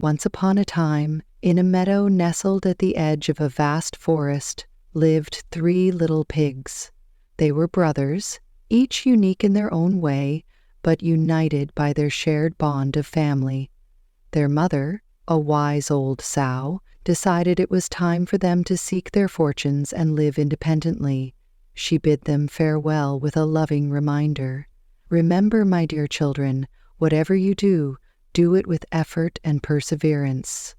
Once upon a time, in a meadow nestled at the edge of a vast forest, lived 3 little pigs. They were brothers, each unique in their own way, but united by their shared bond of family. Their mother, a wise old sow, decided it was time for them to seek their fortunes and live independently. She bid them farewell with a loving reminder. "Remember, my dear children, whatever you do, do it with effort and perseverance."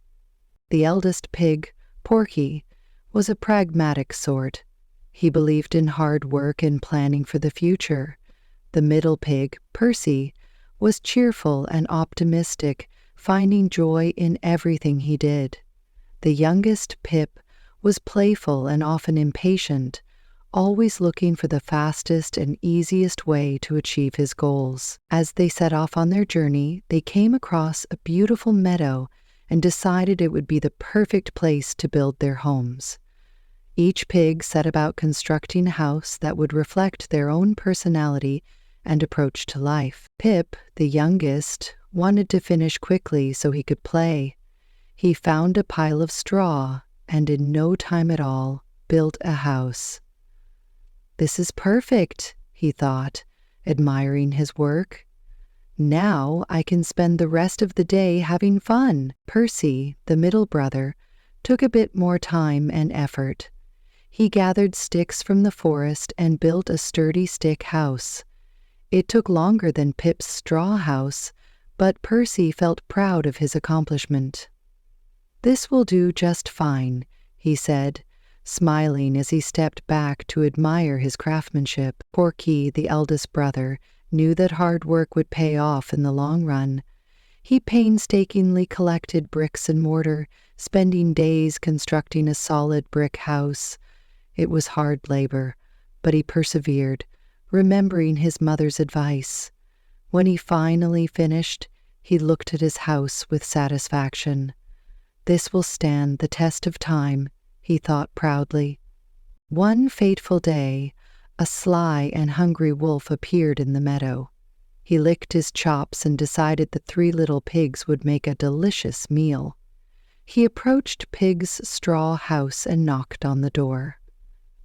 The eldest pig, Porky, was a pragmatic sort. He believed in hard work and planning for the future. The middle pig, Percy, was cheerful and optimistic, finding joy in everything he did. The youngest, Pip, was playful and often impatient, always looking for the fastest and easiest way to achieve his goals. As they set off on their journey, they came across a beautiful meadow and decided it would be the perfect place to build their homes. Each pig set about constructing a house that would reflect their own personality and approach to life. Pip, the youngest, wanted to finish quickly so he could play. He found a pile of straw and in no time at all built a house. "This is perfect," he thought, admiring his work. "Now I can spend the rest of the day having fun." Percy, the middle brother, took a bit more time and effort. He gathered sticks from the forest and built a sturdy stick house. It took longer than Pip's straw house, but Percy felt proud of his accomplishment. "This will do just fine," he said, smiling as he stepped back to admire his craftsmanship. Porky, the eldest brother, knew that hard work would pay off in the long run. He painstakingly collected bricks and mortar, spending days constructing a solid brick house. It was hard labor, but he persevered, remembering his mother's advice. When he finally finished, he looked at his house with satisfaction. "This will stand the test of time," he thought proudly. One fateful day, a sly and hungry wolf appeared in the meadow. He licked his chops and decided the 3 little pigs would make a delicious meal. He approached Pig's straw house and knocked on the door.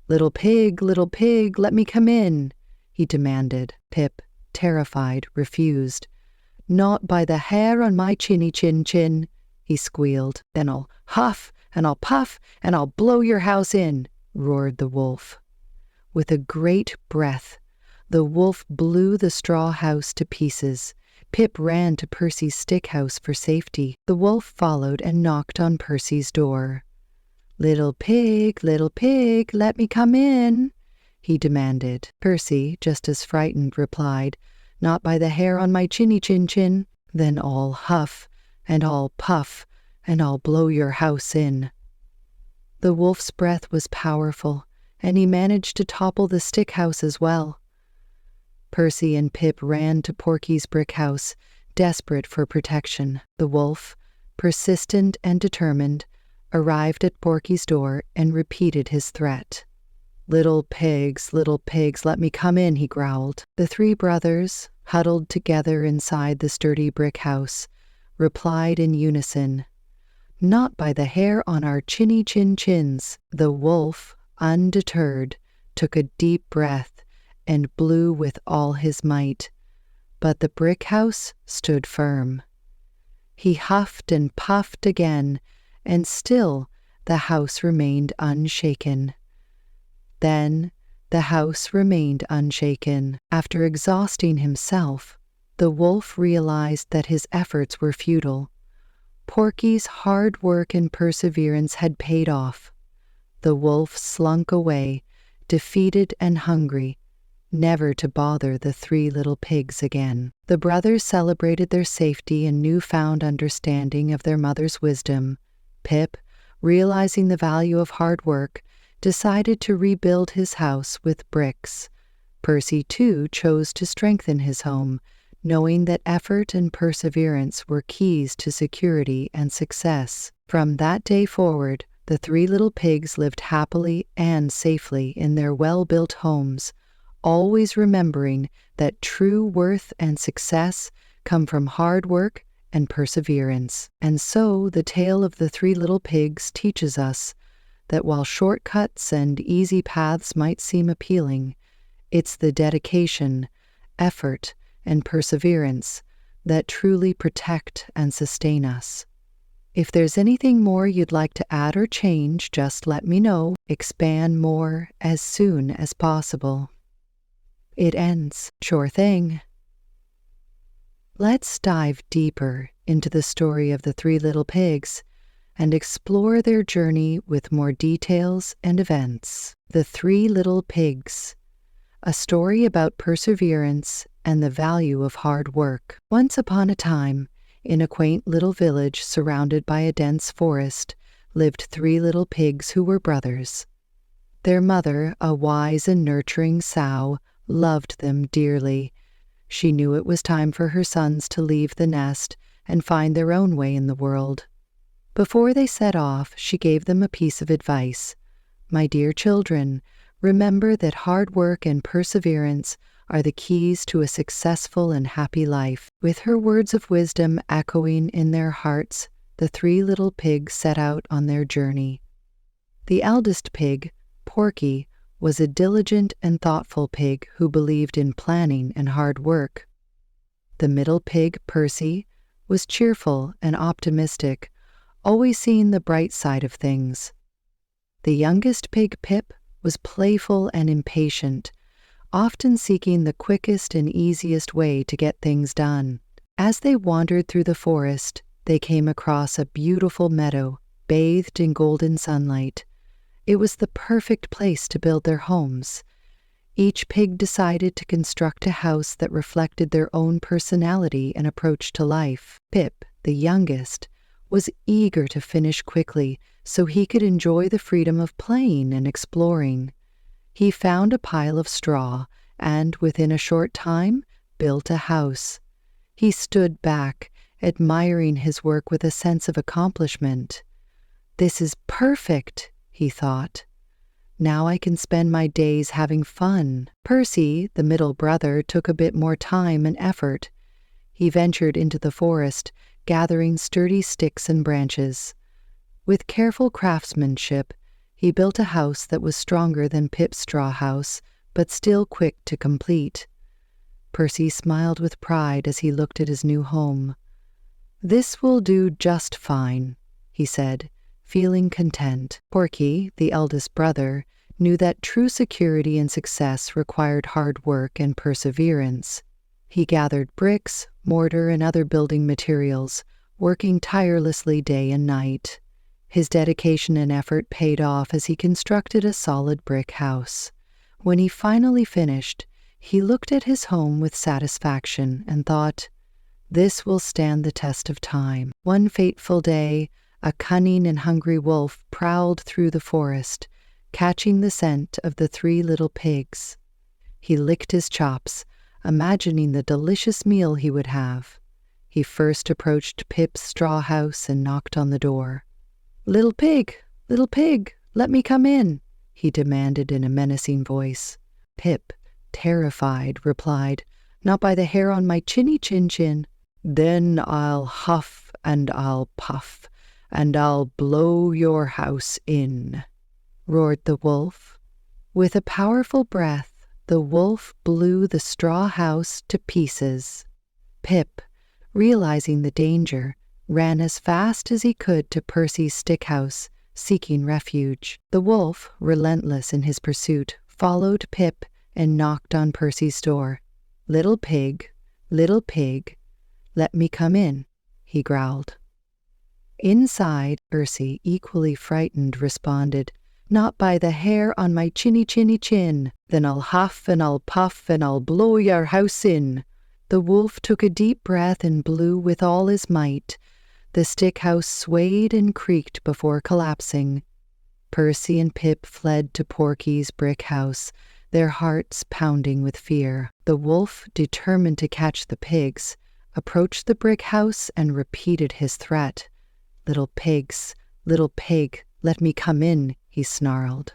Little pig, let me come in," he demanded. Pip, terrified, refused. "Not by the hair on my chinny chin chin," he squealed. "Then I'll huff and I'll puff and I'll blow your house in," roared the wolf. With a great breath, the wolf blew the straw house to pieces. Pip ran to Percy's stick house for safety. The wolf followed and knocked on Percy's door. Little pig, let me come in," he demanded. Percy, just as frightened, replied, "Not by the hair on my chinny chin chin." "Then I'll huff and I'll puff and I'll blow your house in." The wolf's breath was powerful, and he managed to topple the stick house as well. Percy and Pip ran to Porky's brick house, desperate for protection. The wolf, persistent and determined, arrived at Porky's door and repeated his threat. Little pigs, let me come in," he growled. The 3 brothers, huddled together inside the sturdy brick house, replied in unison, "Not by the hair on our chinny chin chins." The wolf, undeterred, took a deep breath and blew with all his might, but the brick house stood firm. He huffed and puffed again, and still the house remained unshaken. Then the house remained unshaken. After exhausting himself, the wolf realized that his efforts were futile. Porky's hard work and perseverance had paid off. The wolf slunk away, defeated and hungry, never to bother the 3 little pigs again. The brothers celebrated their safety and newfound understanding of their mother's wisdom. Pip, realizing the value of hard work, decided to rebuild his house with bricks. Percy, too, chose to strengthen his home, knowing that effort and perseverance were keys to security and success. From that day forward, the 3 little pigs lived happily and safely in their well-built homes, always remembering that true worth and success come from hard work and perseverance. And so the tale of the three little pigs teaches us that while shortcuts and easy paths might seem appealing, it's the dedication, effort, and perseverance that truly protect and sustain us. If there's anything more you'd like to add or change, just let me know. Expand more as soon as possible. It ends. Sure thing. Let's dive deeper into the story of the three little pigs and explore their journey with more details and events. The Three Little Pigs, a story about perseverance and the value of hard work. Once upon a time, in a quaint little village surrounded by a dense forest, lived three little pigs who were brothers. Their mother, a wise and nurturing sow, loved them dearly. She knew it was time for her sons to leave the nest and find their own way in the world. Before they set off, she gave them a piece of advice. "My dear children, remember that hard work and perseverance are the keys to a successful and happy life." With her words of wisdom echoing in their hearts, the three little pigs set out on their journey. The eldest pig, Porky, was a diligent and thoughtful pig who believed in planning and hard work. The middle pig, Percy, was cheerful and optimistic, always seeing the bright side of things. The youngest pig, Pip, was playful and impatient, often seeking the quickest and easiest way to get things done. As they wandered through the forest, they came across a beautiful meadow, bathed in golden sunlight. It was the perfect place to build their homes. Each pig decided to construct a house that reflected their own personality and approach to life. Pip, the youngest, was eager to finish quickly so he could enjoy the freedom of playing and exploring. He found a pile of straw and, within a short time, built a house. He stood back, admiring his work with a sense of accomplishment. "This is perfect," he thought. "Now I can spend my days having fun." Percy, the middle brother, took a bit more time and effort. He ventured into the forest, gathering sturdy sticks and branches. With careful craftsmanship, he built a house that was stronger than Pip's straw house, but still quick to complete. Percy smiled with pride as he looked at his new home. "This will do just fine," he said, feeling content. Porky, the eldest brother, knew that true security and success required hard work and perseverance. He gathered bricks, mortar, and other building materials, working tirelessly day and night. His dedication and effort paid off as he constructed a solid brick house. When he finally finished, he looked at his home with satisfaction and thought, "This will stand the test of time." One fateful day, a cunning and hungry wolf prowled through the forest, catching the scent of the three little pigs. He licked his chops, imagining the delicious meal he would have. He first approached Pip's straw house and knocked on the door. Little pig, let me come in," he demanded in a menacing voice. Pip, terrified, replied, "Not by the hair on my chinny chin." "Then I'll huff and I'll puff, and I'll blow your house in," roared the wolf. With a powerful breath, the wolf blew the straw house to pieces. Pip, realizing the danger, ran as fast as he could to Percy's stick house, seeking refuge. The wolf, relentless in his pursuit, followed Pip and knocked on Percy's door. Little pig, let me come in," he growled. Inside, Percy, equally frightened, responded, "Not by the hair on my chinny chin. Then I'll huff and I'll puff and I'll blow your house in." The wolf took a deep breath and blew with all his might. The stick house swayed and creaked before collapsing. Percy and Pip fled to Porky's brick house, their hearts pounding with fear. The wolf, determined to catch the pigs, approached the brick house and repeated his threat. Little pig, let me come in," he snarled.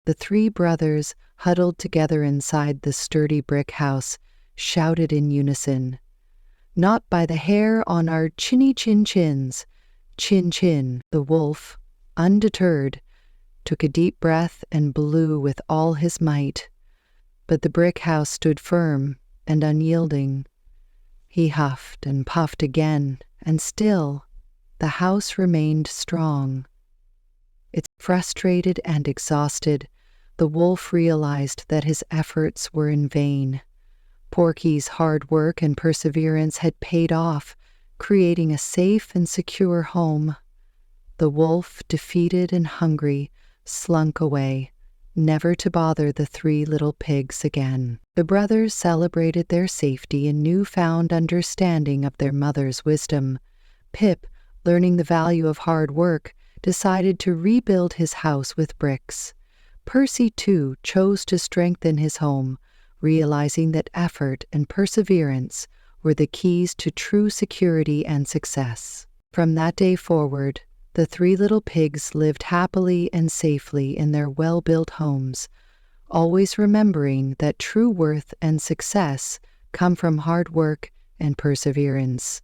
The three brothers, huddled together inside the sturdy brick house, shouted in unison, not by the hair on our chinny chin chins. Chin chin, the wolf, undeterred, took a deep breath and blew with all his might. But the brick house stood firm and unyielding. He huffed and puffed again, and still the house remained strong. It's frustrated and exhausted, the wolf realized that his efforts were in vain. Porky's hard work and perseverance had paid off, creating a safe and secure home. The wolf, defeated and hungry, slunk away, never to bother the three little pigs again. The brothers celebrated their safety and newfound understanding of their mother's wisdom. Pip, learning the value of hard work, decided to rebuild his house with bricks. Percy, too, chose to strengthen his home, realizing that effort and perseverance were the keys to true security and success. From that day forward, the three little pigs lived happily and safely in their well-built homes, always remembering that true worth and success come from hard work and perseverance.